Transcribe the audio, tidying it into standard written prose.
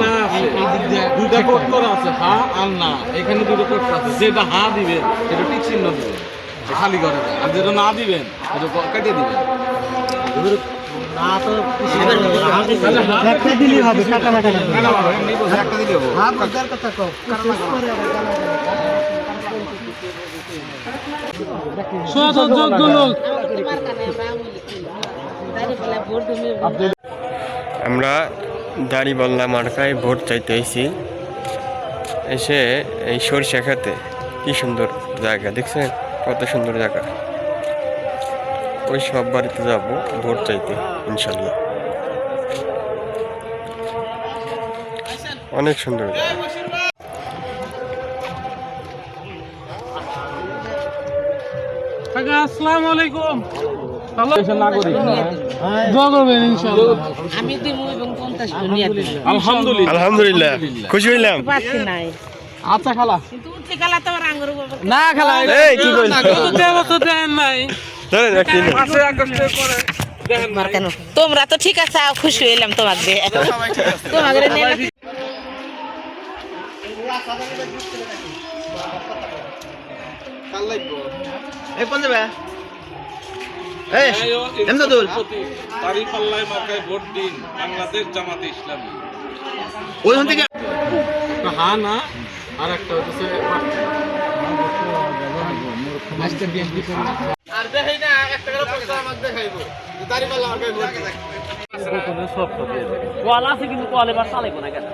না আছে দুইটা কোড করা আছে হা আর না এখানে দুটো কোড আছে যেটা হা দিবেন সেটা টিক চিহ্ন দিবেন খালি করে দেন আর যেটা না দিবেন সেটা কেটে দিবেন না তো একটা দিলেই হবে কাটা মাটা না একটা দিলে হবে হ্যাঁ বুঝার কথা কও শত যোগ্য লোক আমরা দাড়িপাল্লা মার্কায় ভোট চাইতে এসেছি এসে এই সরিষা খেতে কি সুন্দর জায়গা দেখছেন কত সুন্দর জায়গা ওই সব বাড়িতে যাবো ভোট চাইতে ইনশাল্লাহ অনেক সুন্দর জায়গা। আসসালামু আলাইকুম নাগরিক দোয়া করবেন ইনশাআল্লাহ আমি দিব এবং 50 নিয়ে দিব আলহামদুলিল্লাহ আলহামদুলিল্লাহ খুশি হইলাম পাচ্ছি নাই আচ্ছা খালা কিন্তু উঠতে গেলা তো আঙ্গুর না খালা এই কি কইছ তো দেন নাই ধরেন একদিন 5 আগস্টের পরে দেখেন মার কেন তোমরা তো ঠিক আছে খুশি হইলাম তোমাকে দিয়ে তোমাকে নিয়ে এই কোন যাবে এই এমদাদুল দাড়িপাল্লায় মার্কায় ভোট দিন বাংলাদেশ জামাতে ইসলামী ওইখান থেকে হা না আর একটা হচ্ছে আর দেখাই না একটা করে পয়সা আমাকে দেখাইবো দাড়িপাল্লা মার্কায় ভোট দিন সব কল আছে কিন্তু কল এবার চালাইবো না কেন